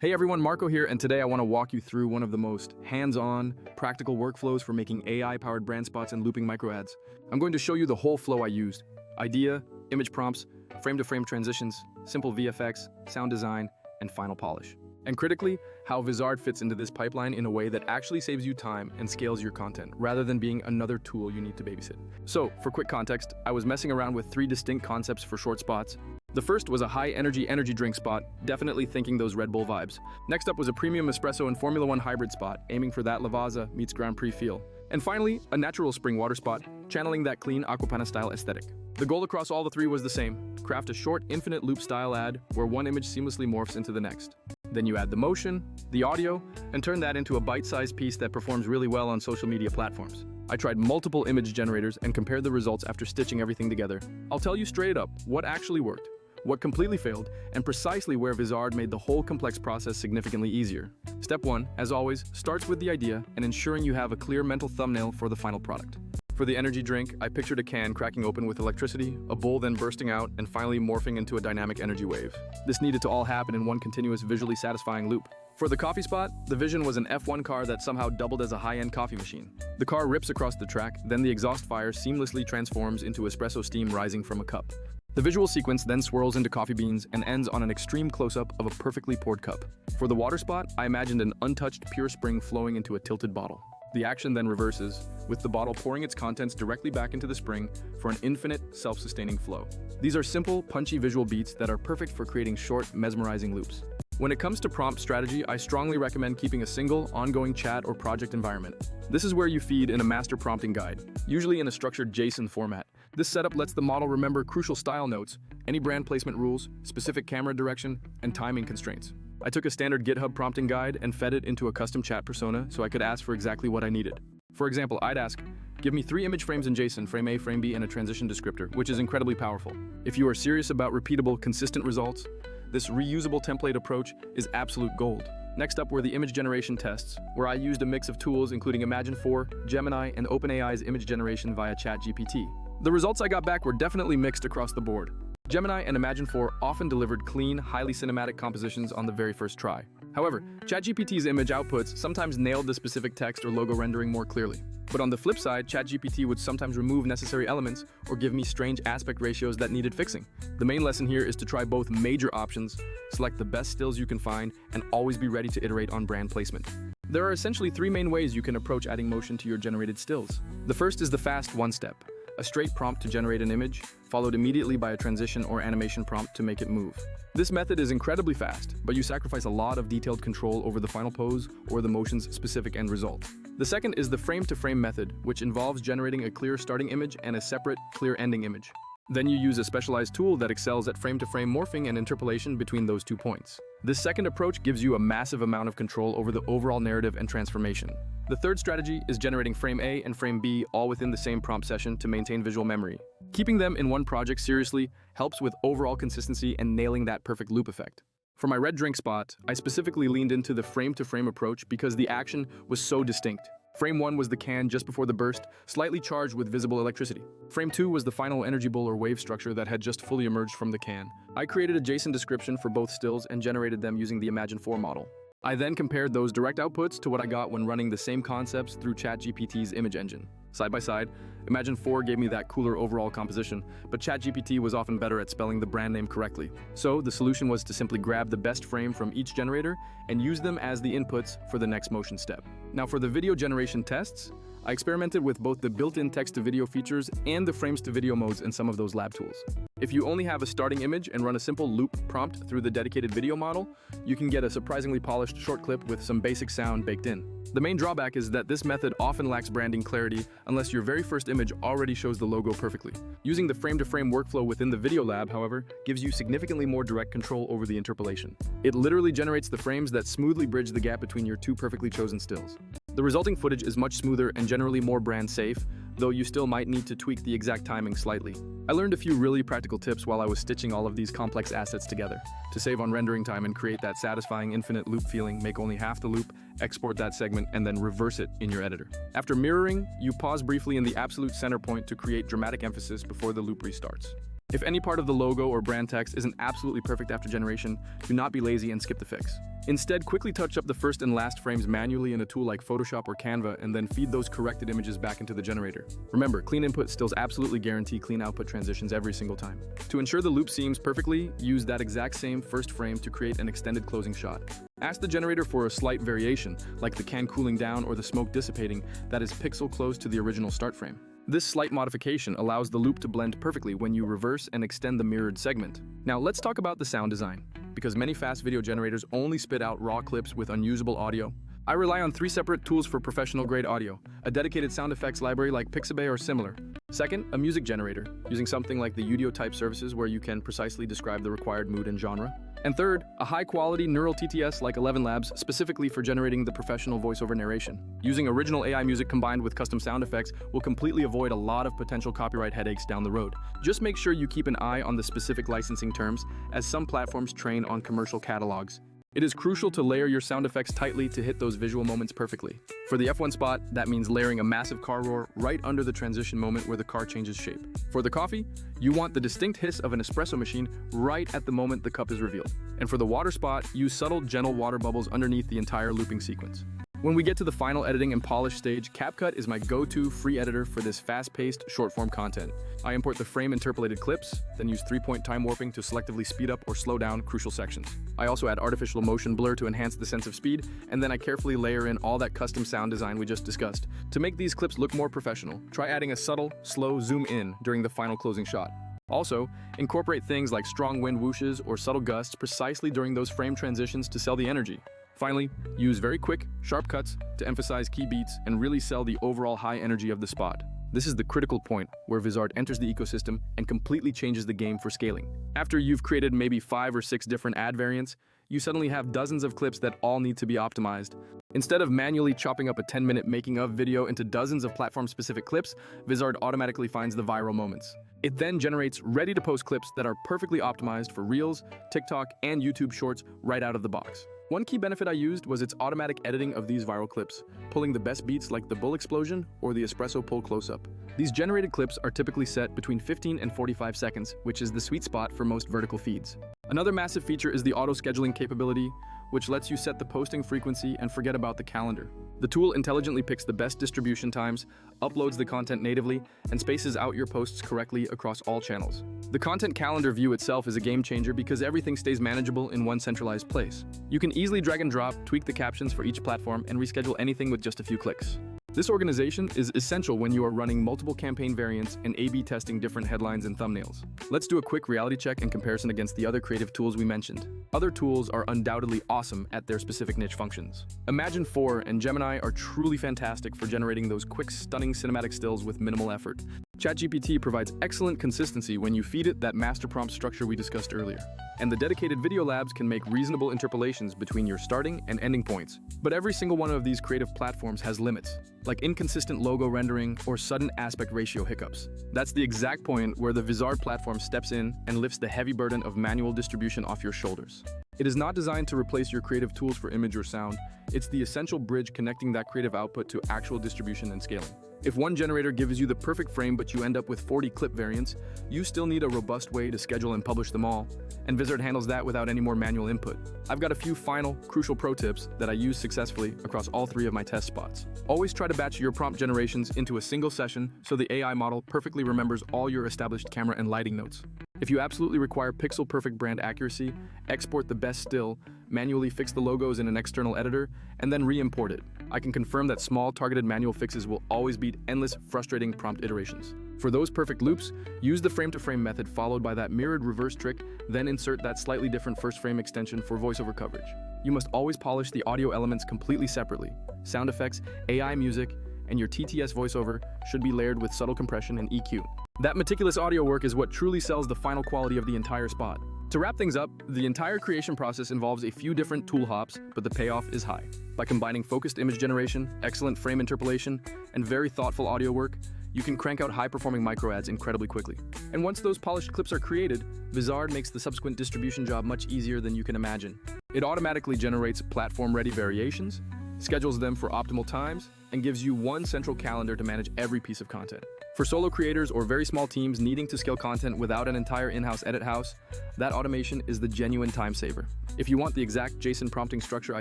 Hey everyone, Marco here, and today I want to walk you through one of the most hands-on, practical workflows for making AI-powered brand spots and looping microads. I'm going to show you the whole flow I used: idea, image prompts, frame-to-frame transitions, simple VFX, sound design, and final polish. And critically, how Vizard fits into this pipeline in a way that actually saves you time and scales your content, rather than being another tool you need to babysit. So, for quick context, I was messing around with 3 distinct concepts for short spots. The first was a high-energy drink spot, definitely thinking those Red Bull vibes. Next up was a premium espresso and Formula 1 hybrid spot, aiming for that Lavazza meets Grand Prix feel. And finally, a natural spring water spot, channeling that clean Aquapana-style aesthetic. The goal across all the 3 was the same: craft a short, infinite loop-style ad where one image seamlessly morphs into the next. Then you add the motion, the audio, and turn that into a bite-sized piece that performs really well on social media platforms. I tried multiple image generators and compared the results after stitching everything together. I'll tell you straight up what actually worked, what completely failed, and precisely where Vizard made the whole complex process significantly easier. Step 1, as always, starts with the idea and ensuring you have a clear mental thumbnail for the final product. For the energy drink, I pictured a can cracking open with electricity, a bowl then bursting out, and finally morphing into a dynamic energy wave. This needed to all happen in one continuous, visually satisfying loop. For the coffee spot, the vision was an F1 car that somehow doubled as a high-end coffee machine. The car rips across the track, then the exhaust fire seamlessly transforms into espresso steam rising from a cup. The visual sequence then swirls into coffee beans and ends on an extreme close-up of a perfectly poured cup. For the water spot, I imagined an untouched pure spring flowing into a tilted bottle. The action then reverses, with the bottle pouring its contents directly back into the spring for an infinite, self-sustaining flow. These are simple, punchy visual beats that are perfect for creating short, mesmerizing loops. When it comes to prompt strategy, I strongly recommend keeping a single, ongoing chat or project environment. This is where you feed in a master prompting guide, usually in a structured JSON format. This setup lets the model remember crucial style notes, any brand placement rules, specific camera direction, and timing constraints. I took a standard GitHub prompting guide and fed it into a custom chat persona so I could ask for exactly what I needed. For example, I'd ask, give me 3 image frames in JSON, frame A, frame B, and a transition descriptor, which is incredibly powerful. If you are serious about repeatable, consistent results, this reusable template approach is absolute gold. Next up were the image generation tests, where I used a mix of tools including Imagen 4, Gemini, and OpenAI's image generation via ChatGPT. The results I got back were definitely mixed across the board. Gemini and Imagen 4 often delivered clean, highly cinematic compositions on the very first try. However, ChatGPT's image outputs sometimes nailed the specific text or logo rendering more clearly. But on the flip side, ChatGPT would sometimes remove necessary elements or give me strange aspect ratios that needed fixing. The main lesson here is to try both major options, select the best stills you can find, and always be ready to iterate on brand placement. There are essentially 3 main ways you can approach adding motion to your generated stills. The first is the fast one-step. A straight prompt to generate an image, followed immediately by a transition or animation prompt to make it move. This method is incredibly fast, but you sacrifice a lot of detailed control over the final pose or the motion's specific end result. The second is the frame-to-frame method, which involves generating a clear starting image and a separate, clear ending image. Then you use a specialized tool that excels at frame-to-frame morphing and interpolation between those 2 points. This second approach gives you a massive amount of control over the overall narrative and transformation. The third strategy is generating frame A and frame B all within the same prompt session to maintain visual memory. Keeping them in one project seriously helps with overall consistency and nailing that perfect loop effect. For my red drink spot, I specifically leaned into the frame-to-frame approach because the action was so distinct. Frame 1 was the can just before the burst, slightly charged with visible electricity. Frame 2 was the final energy bowl or wave structure that had just fully emerged from the can. I created a JSON description for both stills and generated them using the Imagen 4 model. I then compared those direct outputs to what I got when running the same concepts through ChatGPT's image engine. Side by side, Imagen 4 gave me that cooler overall composition, but ChatGPT was often better at spelling the brand name correctly. So the solution was to simply grab the best frame from each generator and use them as the inputs for the next motion step. Now for the video generation tests, I experimented with both the built-in text-to-video features and the frames-to-video modes in some of those lab tools. If you only have a starting image and run a simple loop prompt through the dedicated video model, you can get a surprisingly polished short clip with some basic sound baked in. The main drawback is that this method often lacks branding clarity unless your very first image already shows the logo perfectly. Using the frame-to-frame workflow within the video lab, however, gives you significantly more direct control over the interpolation. It literally generates the frames that smoothly bridge the gap between your 2 perfectly chosen stills. The resulting footage is much smoother and generally more brand safe, though you still might need to tweak the exact timing slightly. I learned a few really practical tips while I was stitching all of these complex assets together. To save on rendering time and create that satisfying infinite loop feeling, make only half the loop, export that segment, and then reverse it in your editor. After mirroring, you pause briefly in the absolute center point to create dramatic emphasis before the loop restarts. If any part of the logo or brand text isn't absolutely perfect after generation, do not be lazy and skip the fix. Instead, quickly touch up the first and last frames manually in a tool like Photoshop or Canva and then feed those corrected images back into the generator. Remember, clean input stills absolutely guarantee clean output transitions every single time. To ensure the loop seams perfectly, use that exact same first frame to create an extended closing shot. Ask the generator for a slight variation, like the can cooling down or the smoke dissipating, that is pixel close to the original start frame. This slight modification allows the loop to blend perfectly when you reverse and extend the mirrored segment. Now let's talk about the sound design. Because many fast video generators only spit out raw clips with unusable audio, I rely on 3 separate tools for professional-grade audio, a dedicated sound effects library like Pixabay or similar. Second, a music generator, using something like the Udio-type services where you can precisely describe the required mood and genre. And third, a high-quality neural TTS like 11 Labs, specifically for generating the professional voiceover narration. Using original AI music combined with custom sound effects will completely avoid a lot of potential copyright headaches down the road. Just make sure you keep an eye on the specific licensing terms, as some platforms train on commercial catalogs. It is crucial to layer your sound effects tightly to hit those visual moments perfectly. For the F1 spot, that means layering a massive car roar right under the transition moment where the car changes shape. For the coffee, you want the distinct hiss of an espresso machine right at the moment the cup is revealed. And for the water spot, use subtle, gentle water bubbles underneath the entire looping sequence. When we get to the final editing and polish stage, CapCut is my go-to free editor for this fast-paced, short-form content. I import the frame-interpolated clips, then use 3-point time warping to selectively speed up or slow down crucial sections. I also add artificial motion blur to enhance the sense of speed, and then I carefully layer in all that custom sound design we just discussed. To make these clips look more professional, try adding a subtle, slow zoom in during the final closing shot. Also, incorporate things like strong wind whooshes or subtle gusts precisely during those frame transitions to sell the energy. Finally, use very quick, sharp cuts to emphasize key beats and really sell the overall high energy of the spot. This is the critical point where Vizard enters the ecosystem and completely changes the game for scaling. After you've created maybe 5 or 6 different ad variants, you suddenly have dozens of clips that all need to be optimized. Instead of manually chopping up a 10-minute making-of video into dozens of platform-specific clips, Vizard automatically finds the viral moments. It then generates ready-to-post clips that are perfectly optimized for Reels, TikTok, and YouTube Shorts right out of the box. One key benefit I used was its automatic editing of these viral clips, pulling the best beats like the bull explosion or the espresso pull close-up. These generated clips are typically set between 15 and 45 seconds, which is the sweet spot for most vertical feeds. Another massive feature is the auto-scheduling capability, which lets you set the posting frequency and forget about the calendar. The tool intelligently picks the best distribution times, uploads the content natively, and spaces out your posts correctly across all channels. The content calendar view itself is a game changer because everything stays manageable in one centralized place. You can easily drag and drop, tweak the captions for each platform, and reschedule anything with just a few clicks. This organization is essential when you are running multiple campaign variants and A/B testing different headlines and thumbnails. Let's do a quick reality check and comparison against the other creative tools we mentioned. Other tools are undoubtedly awesome at their specific niche functions. Imagine 4 and Gemini are truly fantastic for generating those quick, stunning cinematic stills with minimal effort. ChatGPT provides excellent consistency when you feed it that master prompt structure we discussed earlier. And the dedicated video labs can make reasonable interpolations between your starting and ending points. But every single one of these creative platforms has limits, like inconsistent logo rendering or sudden aspect ratio hiccups. That's the exact point where the Vizard platform steps in and lifts the heavy burden of manual distribution off your shoulders. It is not designed to replace your creative tools for image or sound. It's the essential bridge connecting that creative output to actual distribution and scaling. If one generator gives you the perfect frame but you end up with 40 clip variants, you still need a robust way to schedule and publish them all, and Vizard handles that without any more manual input. I've got a few final, crucial pro tips that I use successfully across all 3 of my test spots. Always try to batch your prompt generations into a single session so the AI model perfectly remembers all your established camera and lighting notes. If you absolutely require pixel-perfect brand accuracy, export the best still, manually fix the logos in an external editor, and then re-import it. I can confirm that small, targeted manual fixes will always beat endless, frustrating prompt iterations. For those perfect loops, use the frame-to-frame method followed by that mirrored reverse trick, then insert that slightly different first frame extension for voiceover coverage. You must always polish the audio elements completely separately. Sound effects, AI music, and your TTS voiceover should be layered with subtle compression and EQ. That meticulous audio work is what truly sells the final quality of the entire spot. To wrap things up, the entire creation process involves a few different tool hops, but the payoff is high. By combining focused image generation, excellent frame interpolation, and very thoughtful audio work, you can crank out high-performing micro ads incredibly quickly. And once those polished clips are created, Vizard makes the subsequent distribution job much easier than you can imagine. It automatically generates platform-ready variations, schedules them for optimal times, and gives you one central calendar to manage every piece of content. For solo creators or very small teams needing to scale content without an entire in-house edit house, that automation is the genuine time saver. If you want the exact JSON prompting structure I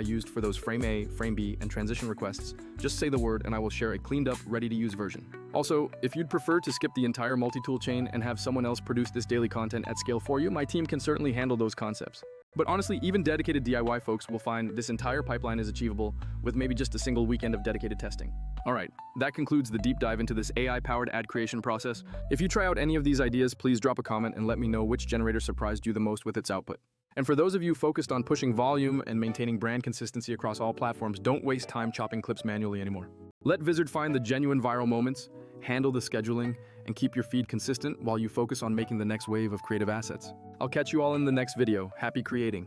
used for those frame A, frame B, and transition requests, just say the word and I will share a cleaned up, ready-to-use version. Also, if you'd prefer to skip the entire multi-tool chain and have someone else produce this daily content at scale for you, my team can certainly handle those concepts. But honestly, even dedicated DIY folks will find this entire pipeline is achievable with maybe just a single weekend of dedicated testing. Alright, that concludes the deep dive into this AI-powered ad creation process. If you try out any of these ideas, please drop a comment and let me know which generator surprised you the most with its output. And for those of you focused on pushing volume and maintaining brand consistency across all platforms, don't waste time chopping clips manually anymore. Let Vizard find the genuine viral moments, handle the scheduling, and keep your feed consistent while you focus on making the next wave of creative assets. I'll catch you all in the next video. Happy creating!